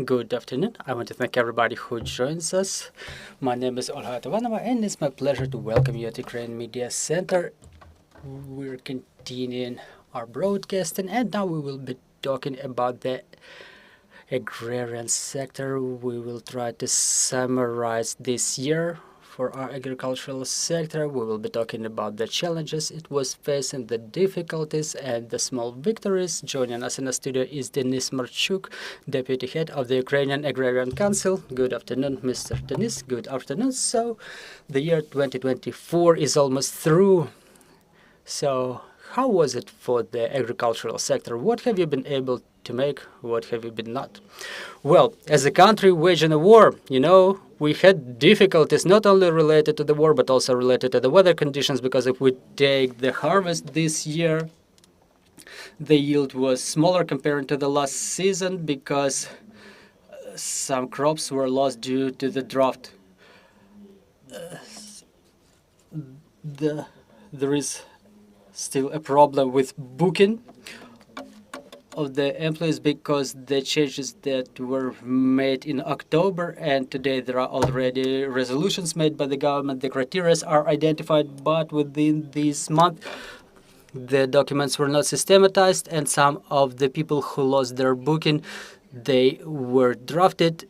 Good afternoon. I want to thank everybody who joins us. My name is Olha Tovanova, and it's my pleasure to welcome you at Ukraine Media Center. We're continuing our broadcasting, and now we will be talking about the agrarian sector. We will try to summarize this year for our agricultural sector. We will be talking about the challenges it was facing, the difficulties, and the small victories. Joining us in the studio is Denis Marchuk, Deputy Head of the Ukrainian Agrarian Council. Good afternoon, Mr. Denis. Good afternoon. So, the year 2024 is almost through. So, how was it for the agricultural sector? What have you been able to make? What have you been not? Well, as a country waging a war, we had difficulties not only related to the war, but also related to the weather conditions, because if we take the harvest this year, the yield was smaller compared to the last season because some crops were lost due to the drought. There is still a problem with booking of the employees because the changes that were made in October, and today there are already resolutions made by the government. The criteria are identified, but within this month the documents were not systematized, and some of the people who lost their booking, they were drafted,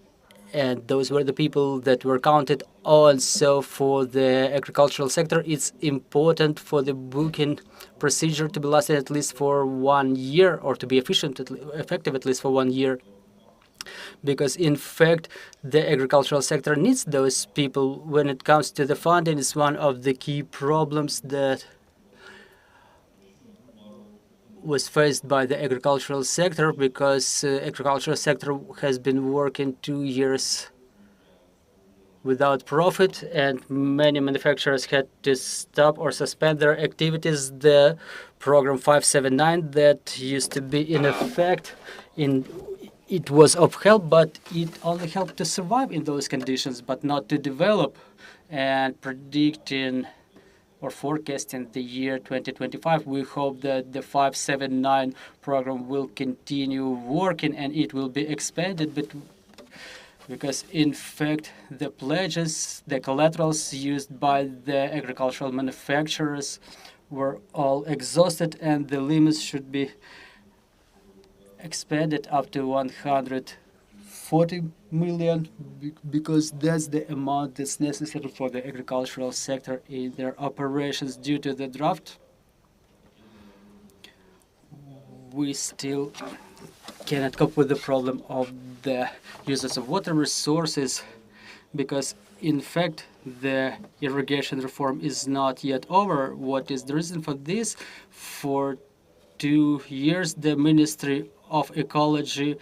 and those were the people that were counted. Also, for the agricultural sector, it's important for the booking procedure to be lasting at least for 1 year, or to be effective at least for 1 year, because in fact the agricultural sector needs those people. When it comes to the funding, it's one of the key problems that was faced by the agricultural sector, because agricultural sector has been working 2 years without profit, and many manufacturers had to stop or suspend their activities. The program 579 that used to be in effect, it was upheld, but it only helped to survive in those conditions, but not to develop. And predicting or forecasting the year 2025, we hope that the 579 program will continue working and it will be expanded, because in fact the pledges, the collaterals used by the agricultural manufacturers were all exhausted, and the limits should be expanded up to 140 million, because that's the amount that's necessary for the agricultural sector in their operations. Due to the drought, we still cannot cope with the problem of the uses of water resources, because in fact the irrigation reform is not yet over. What is the reason for this? For 2 years the Ministry of Ecology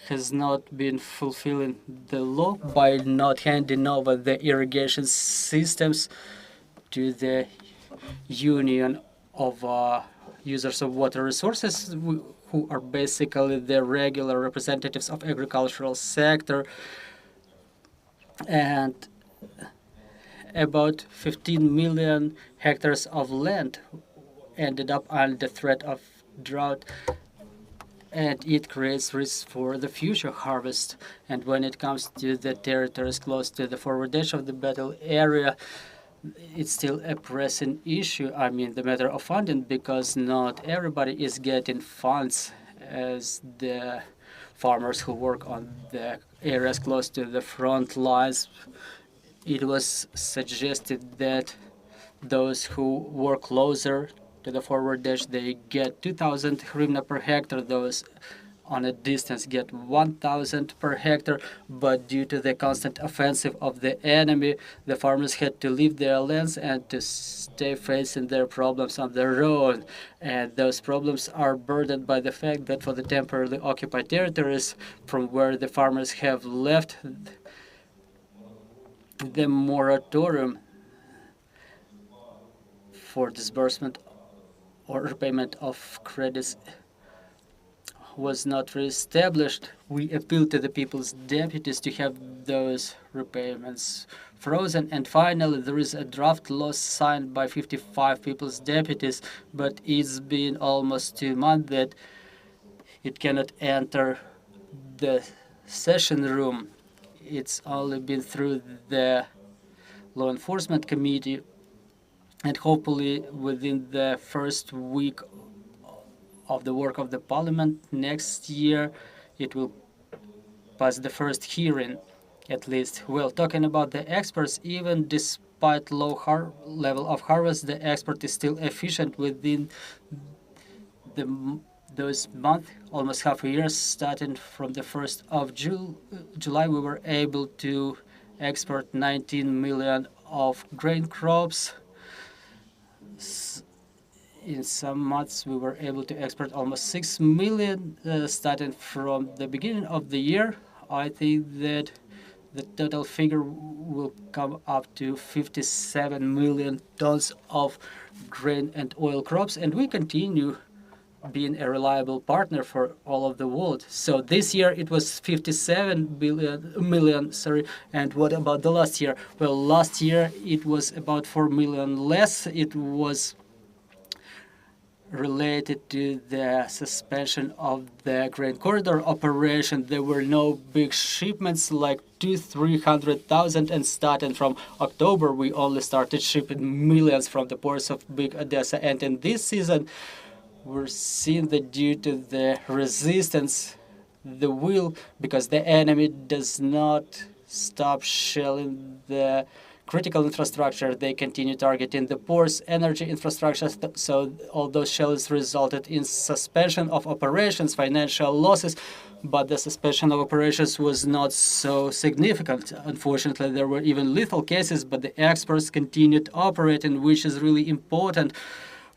has not been fulfilling the law by not handing over the irrigation systems to the Union of Users of Water Resources, who are basically the regular representatives of agricultural sector. And about 15 million hectares of land ended up under threat of drought, and it creates risks for the future harvest. And when it comes to the territories close to the forward edge of the battle area, it's still a pressing issue. I mean, the matter of funding, because not everybody is getting funds, as the farmers who work on the areas close to the front lines. It was suggested that those who work closer to the forward edge, they get 2,000 hryvnia per hectare. Those on a distance get 1,000 per hectare, but due to the constant offensive of the enemy, the farmers had to leave their lands and to stay facing their problems on their own. And those problems are burdened by the fact that for the temporarily occupied territories from where the farmers have left, the moratorium for disbursement or repayment of credits was not reestablished. We appealed to the people's deputies to have those repayments frozen. And finally, there is a draft law signed by 55 people's deputies, but it's been almost 2 months that it cannot enter the session room. It's only been through the Law Enforcement Committee, and hopefully within the first week of the work of the Parliament next year, it will pass the first hearing, at least. Well, talking about the exports, even despite low level of harvest, the export is still efficient within those months, almost half a year, starting from the 1st of July, we were able to export 19 million of grain crops. In some months, we were able to export almost 6 million, starting from the beginning of the year. I think that the total figure will come up to 57 million tons of grain and oil crops, and we continue being a reliable partner for all of the world. So this year it was 57 million, and what about the last year? Well, last year it was about 4 million less. It was related to the suspension of the grain corridor operation. There were no big shipments like 200,000-300,000, and starting from October we only started shipping millions from the ports of Big Odessa. And in this season we're seeing that due to the resistance, the will, because the enemy does not stop shelling the critical infrastructure, they continue targeting the ports, energy infrastructure. So all those shells resulted in suspension of operations, financial losses, but the suspension of operations was not so significant. Unfortunately, there were even lethal cases, but the exports continued operating, which is really important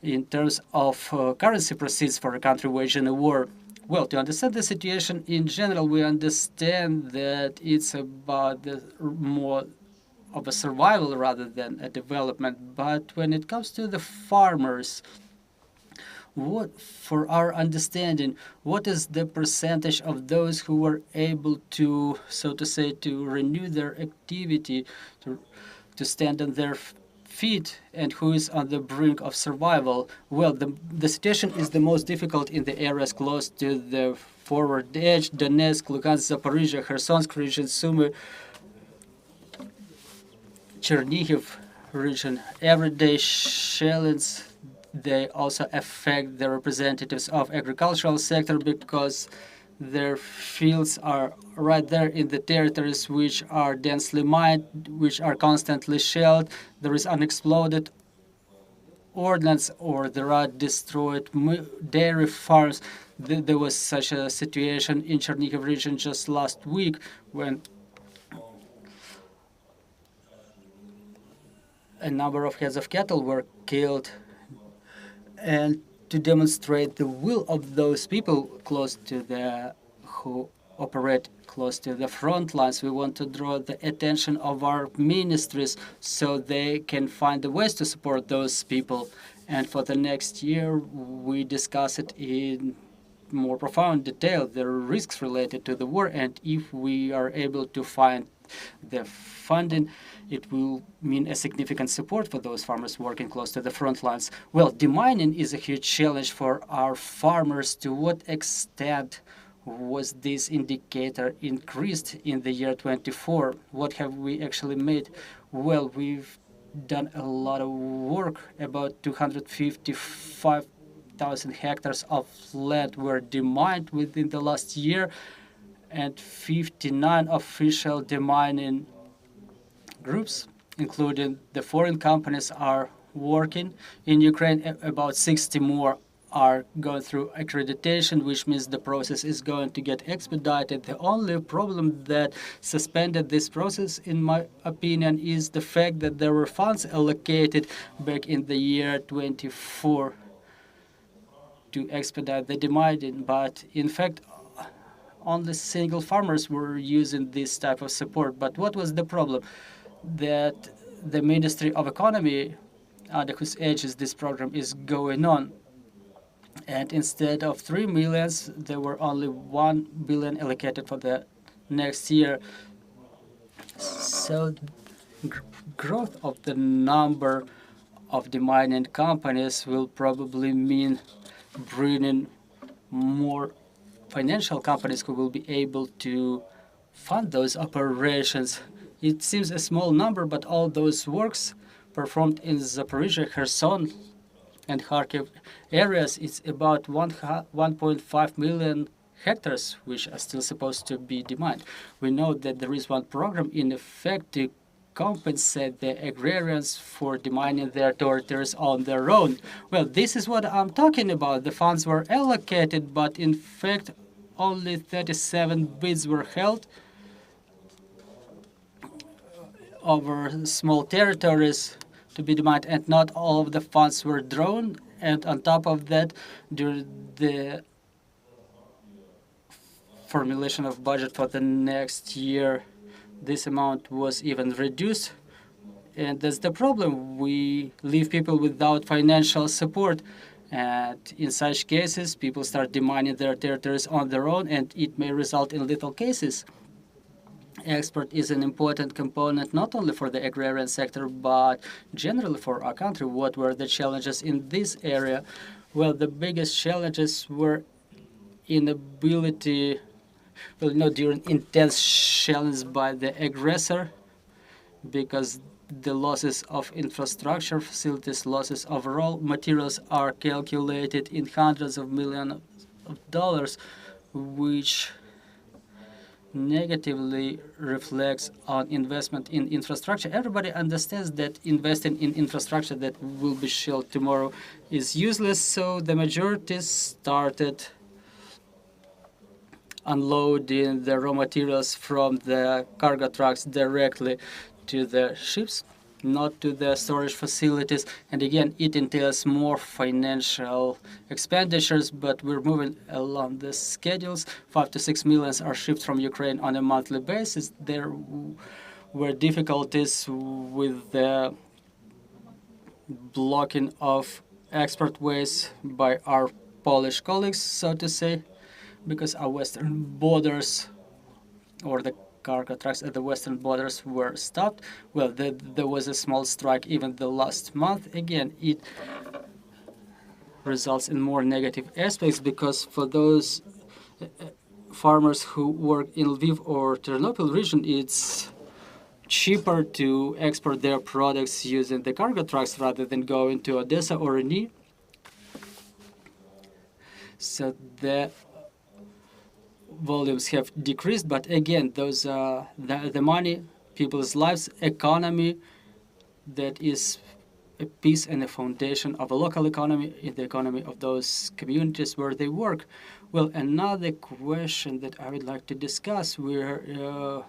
in terms of currency proceeds for a country waging a war. Well, to understand the situation in general, we understand that it's about the more of a survival rather than a development. But when it comes to the farmers, what, for our understanding, what is the percentage of those who were able to, so to say, to renew their activity, to stand on their feet, and who is on the brink of survival? Well, the situation is the most difficult in the areas close to the forward edge: Donetsk, Luhansk, Zaporizhia, Khersonsk region, Sumy, Chernihiv region. Everyday shellings, they also affect the representatives of agricultural sector because their fields are right there in the territories which are densely mined, which are constantly shelled. There is unexploded ordnance, or there are destroyed dairy farms. There was such a situation in Chernihiv region just last week when a number of heads of cattle were killed. And to demonstrate the will of those people close to who operate close to the front lines, we want to draw the attention of our ministries so they can find the ways to support those people. And for the next year, we discuss it in more profound detail, the risks related to the war, and if we are able to find the funding, it will mean a significant support for those farmers working close to the front lines. Well, demining is a huge challenge for our farmers. To what extent was this indicator increased in the year 24? What have we actually made? Well, we've done a lot of work. About 255,000 hectares of land were demined within the last year, and 59 official demining groups, including the foreign companies, are working in Ukraine. About 60 more are going through accreditation, which means the process is going to get expedited. The only problem that suspended this process, in my opinion, is the fact that there were funds allocated back in the year 24 to expedite the demining, but in fact only single farmers were using this type of support. But what was the problem? That the Ministry of Economy, under whose aegis this program is going on, and instead of 3 million, there were only 1 billion allocated for the next year. So growth of the number of demining companies will probably mean bringing more financial companies who will be able to fund those operations. It seems a small number, but all those works performed in Zaporizhia, Kherson, and Kharkiv areas, it's about 1.5 million hectares, which are still supposed to be demined. We know that there is one program in effect to compensate the agrarians for demining their territories on their own. Well, this is what I'm talking about. The funds were allocated, but in fact, only 37 bids were held over small territories to be demined, and not all of the funds were drawn. And on top of that, during the formulation of budget for the next year, this amount was even reduced. And that's the problem. We leave people without financial support. And in such cases, people start demining their territories on their own, and it may result in lethal cases. Export is an important component not only for the agrarian sector, but generally for our country. What were the challenges in this area? Well, the biggest challenges were inability, during intense challenge by the aggressor, because the losses of infrastructure facilities, losses of raw materials are calculated in hundreds of millions of dollars, which negatively reflects on investment in infrastructure. Everybody understands that investing in infrastructure that will be shelled tomorrow is useless, so the majority started unloading the raw materials from the cargo trucks directly to the ships, not to the storage facilities. And again, it entails more financial expenditures, but we're moving along the schedules. 5 to 6 millions are shipped from Ukraine on a monthly basis. There were difficulties with the blocking of export ways by our Polish colleagues, so to say, because our western borders, or the cargo trucks at the western borders, were stopped. Well, there was a small strike even the last month. Again, it results in more negative aspects, because for those farmers who work in Lviv or Ternopil region, it's cheaper to export their products using the cargo trucks rather than going to Odessa or Reni. So the volumes have decreased, but again, those the money, people's lives, economy, that is a piece and a foundation of a local economy, in the economy of those communities where they work. Well, another question that I would like to discuss, we're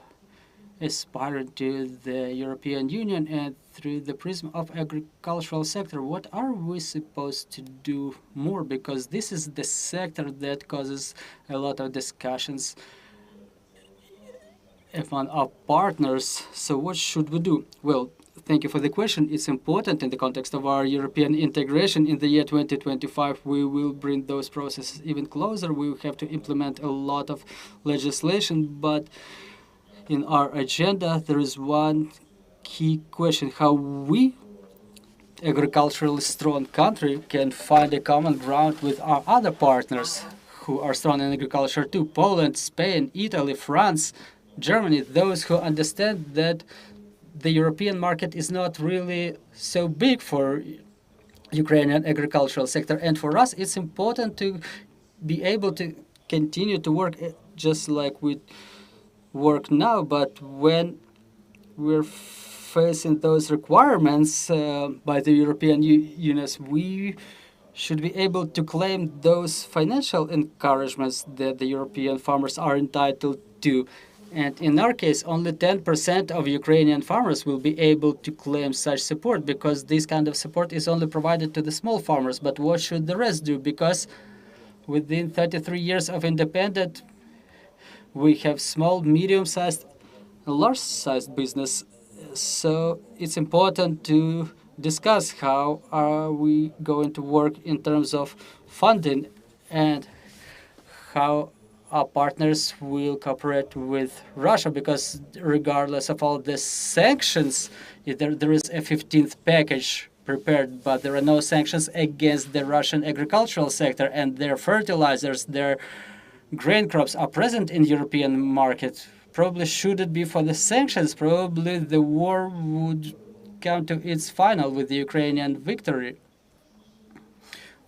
aspiring to the European Union, and through the prism of agricultural sector, what are we supposed to do more? Because this is the sector that causes a lot of discussions among our partners. So what should we do? Well, thank you for the question. It's important in the context of our European integration. In the year 2025, we will bring those processes even closer. We will have to implement a lot of legislation, but in our agenda, there is one key question: how we, agriculturally strong country, can find a common ground with our other partners who are strong in agriculture too: Poland, Spain, Italy, France, Germany, those who understand that the European market is not really so big for Ukrainian agricultural sector. And for us, it's important to be able to continue to work just like we work now, but when we're facing those requirements by the European Union, we should be able to claim those financial encouragements that the European farmers are entitled to. And in our case, only 10% of Ukrainian farmers will be able to claim such support, because this kind of support is only provided to the small farmers. But what should the rest do? Because within 33 years of independence, we have small, medium-sized, large-sized business. So it's important to discuss how are we going to work in terms of funding, and how our partners will cooperate with Russia, because regardless of all the sanctions, there is a 15th package prepared, but there are no sanctions against the Russian agricultural sector and their fertilizers, their grain crops are present in European market. Probably should it be for the sanctions, probably the war would come to its final with the Ukrainian victory.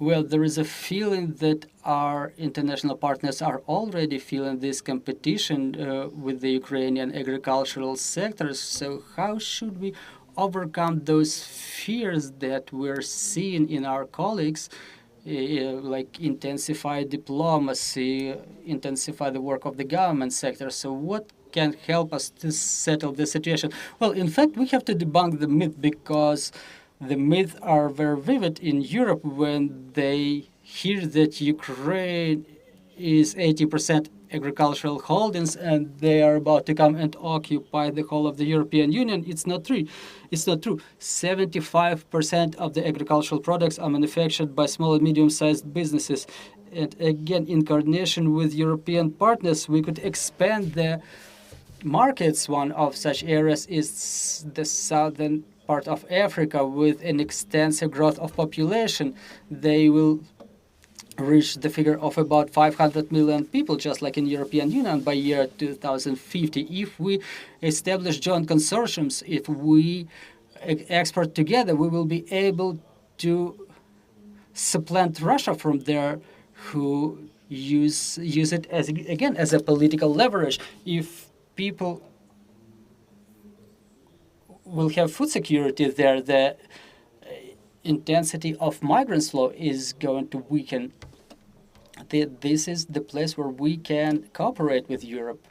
Well, there is a feeling that our international partners are already feeling this competition with the Ukrainian agricultural sectors. So how should we overcome those fears that we're seeing in our colleagues, like intensify diplomacy, intensify the work of the government sector? So what can help us to settle the situation? Well, in fact, we have to debunk the myth, because the myths are very vivid in Europe when they hear that Ukraine is 80% agricultural holdings and they are about to come and occupy the whole of the European Union. It's not true. It's not true. 75% of the agricultural products are manufactured by small and medium-sized businesses. And again, in coordination with European partners, we could expand the markets. One of such areas is the southern part of Africa with an extensive growth of population. They will reach the figure of about 500 million people, just like in European Union by year 2050. If we establish joint consortiums, if we export together, we will be able to supplant Russia from there, who use it as, again, as a political leverage. If people will have food security there, the intensity of migrants flow is going to weaken. This is the place where we can cooperate with Europe.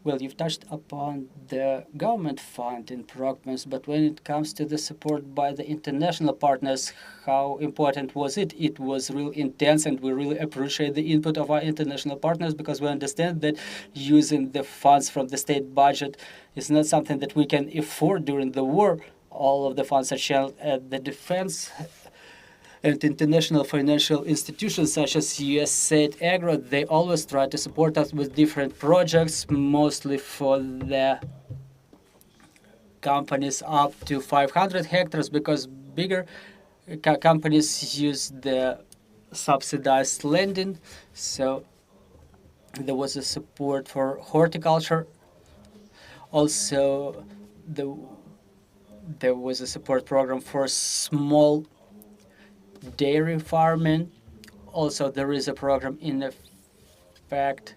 Well, you've touched upon the government funding programs, but when it comes to the support by the international partners, how important was it? It was really intense, and we really appreciate the input of our international partners, because we understand that using the funds from the state budget is not something that we can afford during the war. All of the funds are channeled at the defense, and international financial institutions such as USAID, Agro, they always try to support us with different projects, mostly for the companies up to 500 hectares, because bigger companies use the subsidized lending. So there was a support for horticulture. Also, there was a support program for small dairy farming. Also, there is a program in effect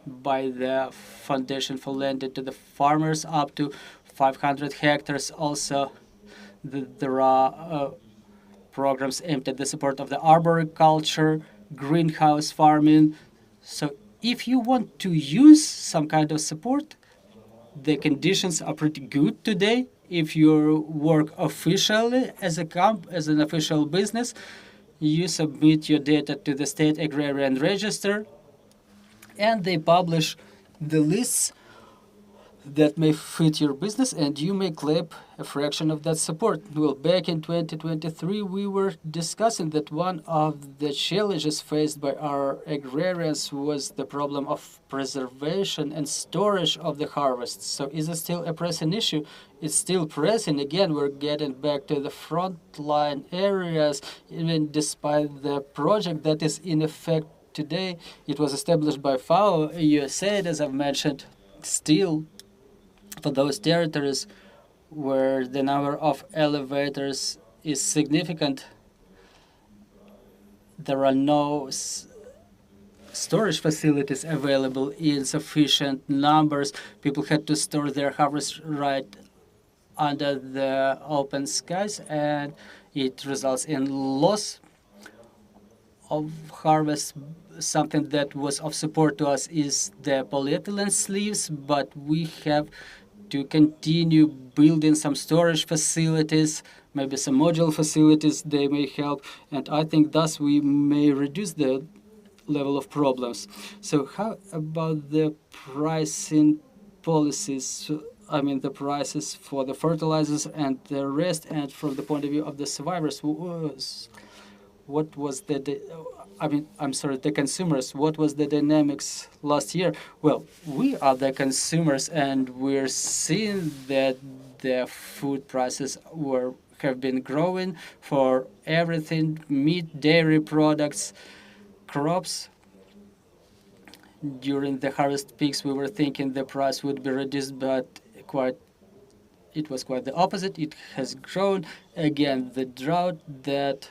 by the Foundation for Lending to the Farmers up to 500 hectares. Also, there are programs aimed at the support of the arboriculture, greenhouse farming. So if you want to use some kind of support, the conditions are pretty good today. If you work officially as an official business, you submit your data to the State Agrarian Register, and they publish the lists that may fit your business, and you may claim a fraction of that support. Well, back in 2023, we were discussing that one of the challenges faced by our agrarians was the problem of preservation and storage of the harvest. So is it still a pressing issue? It's still pressing. Again, we're getting back to the frontline areas, even despite the project that is in effect today. It was established by FAO, USAID, as I've mentioned. Still, for those territories where the number of elevators is significant, there are no storage facilities available in sufficient numbers. People had to store their harvest right under the open skies, and it results in loss of harvest. Something that was of support to us is the polyethylene sleeves, but we have to continue building some storage facilities, maybe some module facilities. They may help, and I think thus we may reduce the level of problems. So how about the pricing policies? I mean, the prices for the fertilizers and the rest, and from the point of view of the survivors, what was the the consumers, what was the dynamics last year? Well, we are the consumers, and we're seeing that the food prices have been growing for everything, meat, dairy products. crops. During the harvest peaks, we were thinking the price would be reduced, but it was quite the opposite. It has grown. Again, the drought that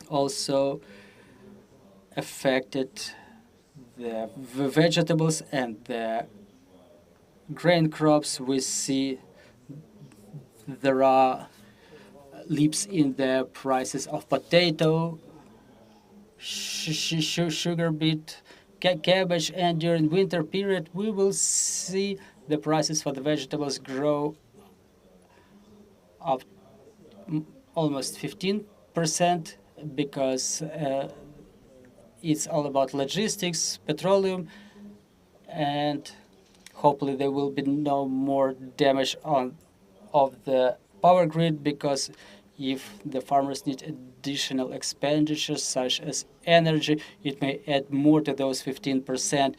also affected the vegetables and the grain crops. We see there are leaps in the prices of potato, sugar beet, cabbage, and during winter period we will see the prices for the vegetables grow up almost 15% because it's all about logistics, petroleum, and hopefully there will be no more damage of the power grid, because if the farmers need additional expenditures such as energy, it may add more to those 15%.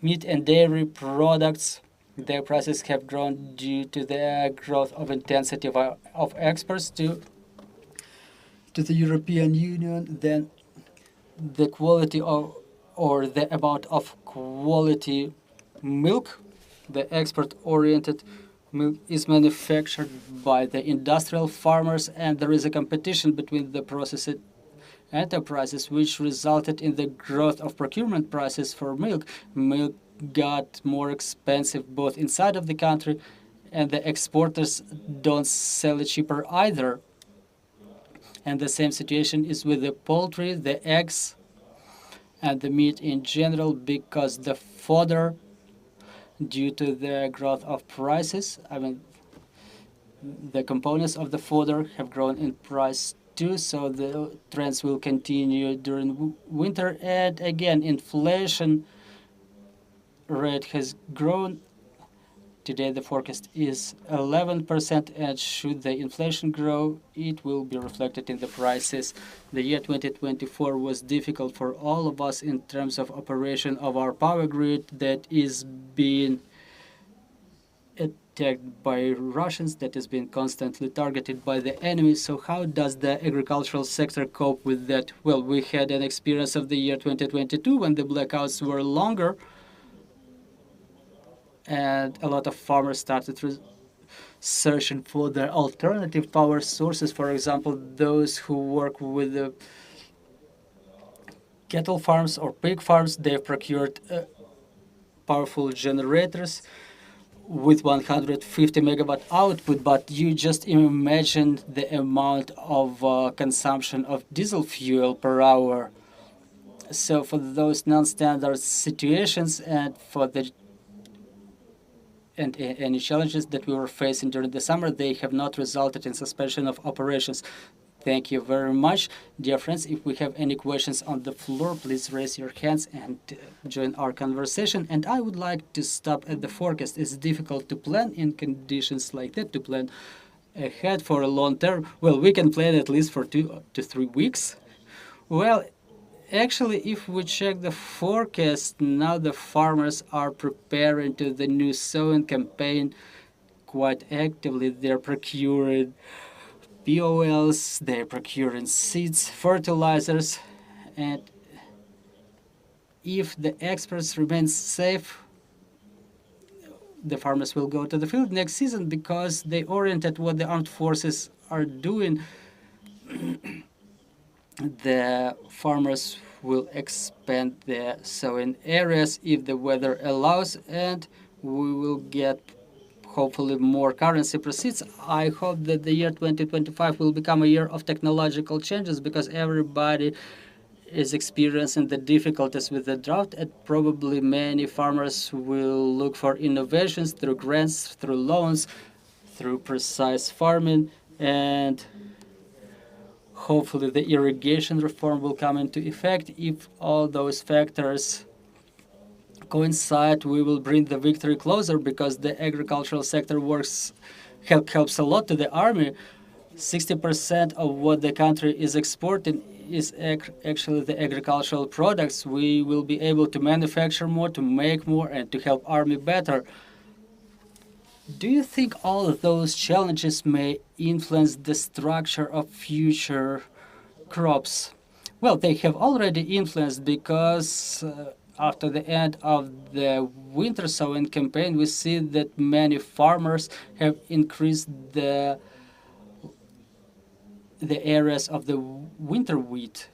Meat and dairy products, their prices have grown due to the growth of intensity of exports to the European Union. Then the quality of, or the amount of quality milk, the export-oriented milk, is manufactured by the industrial farmers, and there is a competition between the processed enterprises, which resulted in the growth of procurement prices for milk. Milk got more expensive both inside of the country, and the exporters don't sell it cheaper either. And the same situation is with the poultry, the eggs, and the meat in general, because the fodder, due to the growth of prices, the components of the fodder have grown in price too, so the trends will continue during winter. And again, inflation rate has grown. Today the forecast is 11%, and should the inflation grow, it will be reflected in the prices. The year 2024 was difficult for all of us in terms of operation of our power grid that is being attacked by Russians, that is being constantly targeted by the enemy. So how does the agricultural sector cope with that? Well, we had an experience of the year 2022 when the blackouts were longer, and a lot of farmers started searching for their alternative power sources. For example, those who work with the cattle farms or pig farms, they've procured powerful generators with 150 megawatt output, but you just imagine the amount of consumption of diesel fuel per hour. So for those non-standard situations and for the any challenges that we were facing during the summer, they have not resulted in suspension of operations. Thank you very much. Dear friends, if we have any questions on the floor, please raise your hands and join our conversation. And I would like to stop at the forecast. It's difficult to plan in conditions like that, to plan ahead for a long term. Well, we can plan at least for 2 to 3 weeks. Well, actually, if we check the forecast, now the farmers are preparing to the new sowing campaign quite actively. They're procuring POLs, they're procuring seeds, fertilizers, and if the exports remain safe, the farmers will go to the field next season because they oriented what the armed forces are doing. The farmers will expand their sowing areas if the weather allows, and we will get hopefully more currency proceeds. I hope that the year 2025 will become a year of technological changes, because everybody is experiencing the difficulties with the drought, and probably many farmers will look for innovations through grants, through loans, through precise farming, and hopefully the irrigation reform will come into effect. If all those factors coincide, we will bring the victory closer, because the agricultural sector helps a lot to the army. 60% of what the country is exporting is actually the agricultural products. We will be able to manufacture more, to make more, and to help army better. Do you think all of those challenges may influence the structure of future crops? Well, they have already influenced because after the end of the winter sowing campaign, we see that many farmers have increased the areas of the winter wheat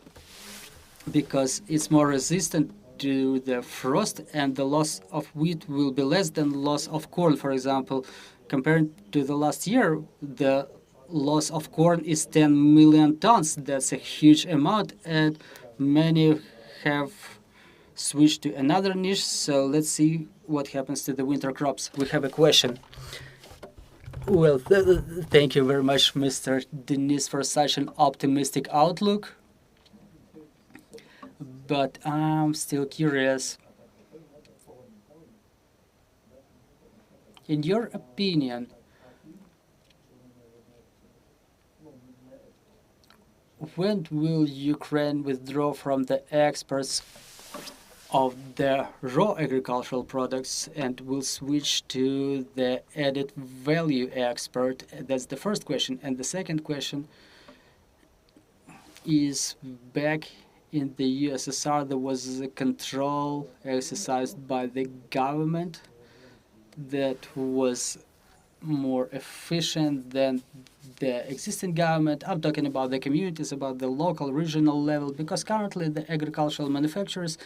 because it's more resistant to the frost, and the loss of wheat will be less than loss of corn, for example. Compared to the last year, the loss of corn is 10 million tons. That's a huge amount, and many have switched to another niche. So let's see what happens to the winter crops. We have a question. Well, thank you very much, Mr. Denis, for such an optimistic outlook. But I'm still curious. In your opinion, when will Ukraine withdraw from the exports of the raw agricultural products and will switch to the added value export? That's the first question. And the second question is, back in the USSR, there was a control exercised by the government that was more efficient than the existing government. I'm talking about the communities, about the local, regional level, because currently the agricultural manufacturers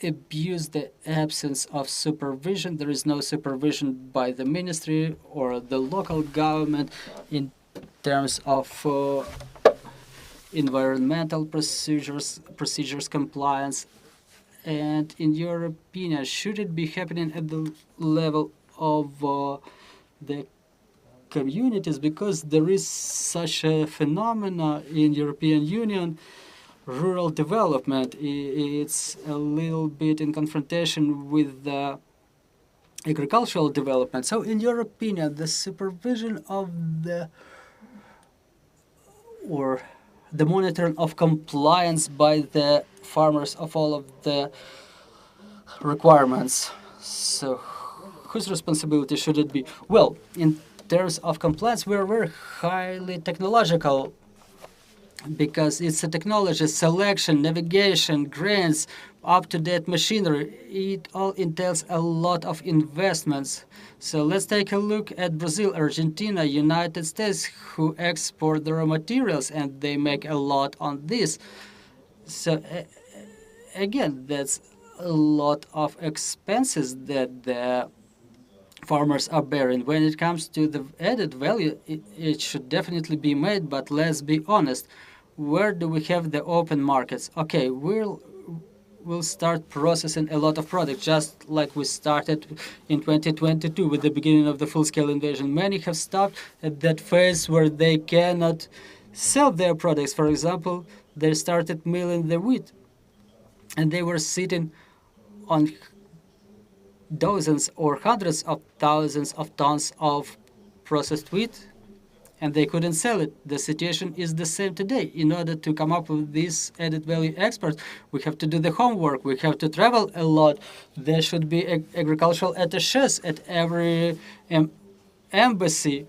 abuse the absence of supervision. There is no supervision by the ministry or the local government in terms of environmental procedures, compliance. And in your opinion, should it be happening at the level of the communities? Because there is such a phenomena in European Union, rural development. It's a little bit in confrontation with the agricultural development. So in your opinion, the supervision of the monitoring of compliance by the farmers of all of the requirements. So whose responsibility should it be? Well, in terms of compliance, we're very highly technological because it's a technology, selection, navigation, grants, up-to-date machinery. It all entails a lot of investments. So let's take a look at Brazil, Argentina, United States, who export the raw materials, and they make a lot on this. So again, that's a lot of expenses that the farmers are bearing. When it comes to the added value, it should definitely be made, but let's be honest. Where do we have the open markets? Okay, we'll start processing a lot of products, just like we started in 2022 with the beginning of the full-scale invasion. Many have stopped at that phase where they cannot sell their products. For example, they started milling the wheat, and they were sitting on dozens or hundreds of thousands of tons of processed wheat, and they couldn't sell it. The situation is the same today. In order to come up with this added value export, we have to do the homework. We have to travel a lot. There should be agricultural attachés at every embassy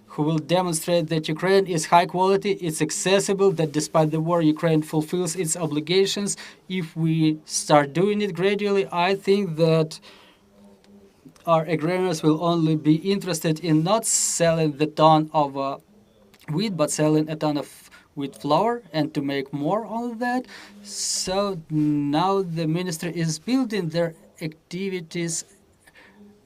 who will demonstrate that Ukraine is high quality, it's accessible, that despite the war, Ukraine fulfills its obligations. If we start doing it gradually, I think that our agrarians will only be interested in not selling the ton of wheat, but selling a ton of wheat flour, and to make more on that. So now the ministry is building their activities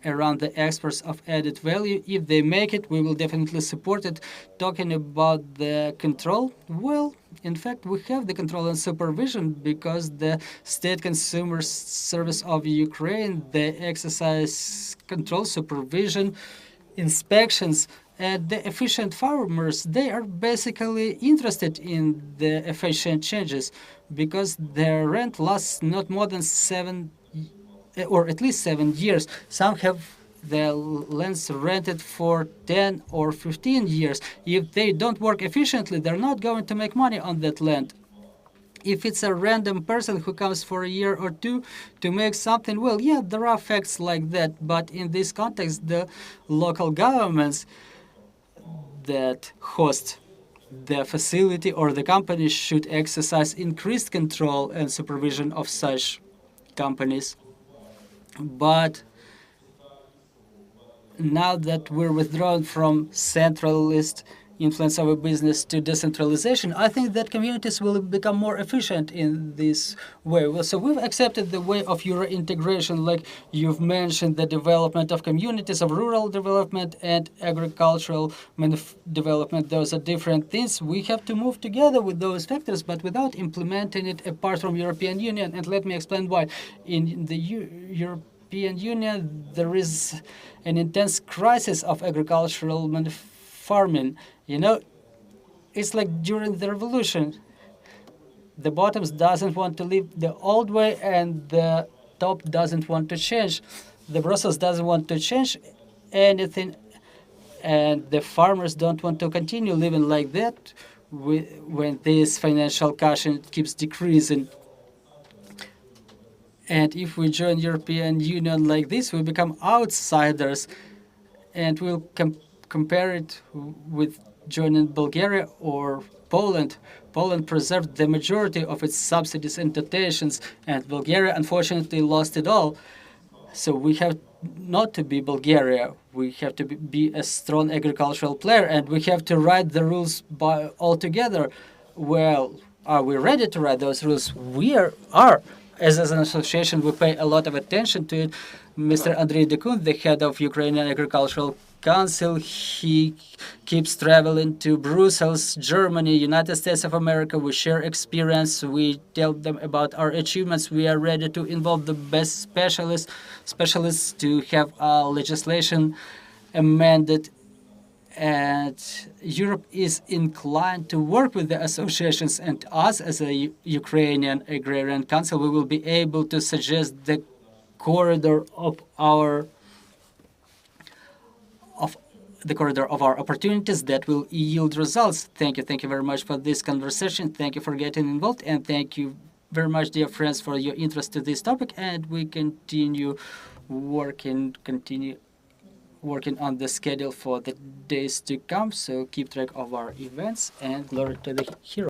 around the exports of added value. If they make it, we will definitely support it. Talking about the control, well, in fact, we have the control and supervision because the State Consumer Service of Ukraine, they exercise control, supervision, inspections, and the efficient farmers, they are basically interested in the efficient changes because their rent lasts not more than 7 or at least 7 years. Some have their lands rented for 10 or 15 years. If they don't work efficiently, they're not going to make money on that land. If it's a random person who comes for a year or two to make something, well, yeah, there are facts like that. But in this context, the local governments that host the facility or the company should exercise increased control and supervision of such companies. But now that we're withdrawn from centralist influence over business to decentralization, I think that communities will become more efficient in this way. Well, so we've accepted the way of Euro integration, like you've mentioned, the development of communities, of rural development and agricultural development. Those are different things. We have to move together with those factors, but without implementing it apart from European Union. And let me explain why. In the European Union, there is an intense crisis of agricultural farming. You know, it's like during the revolution. The bottoms doesn't want to leave the old way, and the top doesn't want to change. The Brussels doesn't want to change anything, and the farmers don't want to continue living like that when this financial cushion keeps decreasing. And if we join European Union like this, we become outsiders, and we'll compare it with joining Bulgaria or Poland. Poland preserved the majority of its subsidies and dotations, and Bulgaria unfortunately lost it all. So we have not to be Bulgaria. We have to be a strong agricultural player, and we have to write the rules all together. Well, are we ready to write those rules? We are. As an association, we pay a lot of attention to it. Mr. Andrei Dekun, the head of Ukrainian Agricultural Council, he keeps traveling to Brussels, Germany, United States of America. We share experience. We tell them about our achievements. We are ready to involve the best specialists to have legislation amended. And Europe is inclined to work with the associations, and us as a Ukrainian Agrarian Council, we will be able to suggest the corridor of our opportunities that will yield results. Thank you very much for this conversation. Thank you for getting involved, and thank you very much, dear friends, for your interest to this topic. And we continue working on the schedule for the days to come. So keep track of our events, and glory to the hero.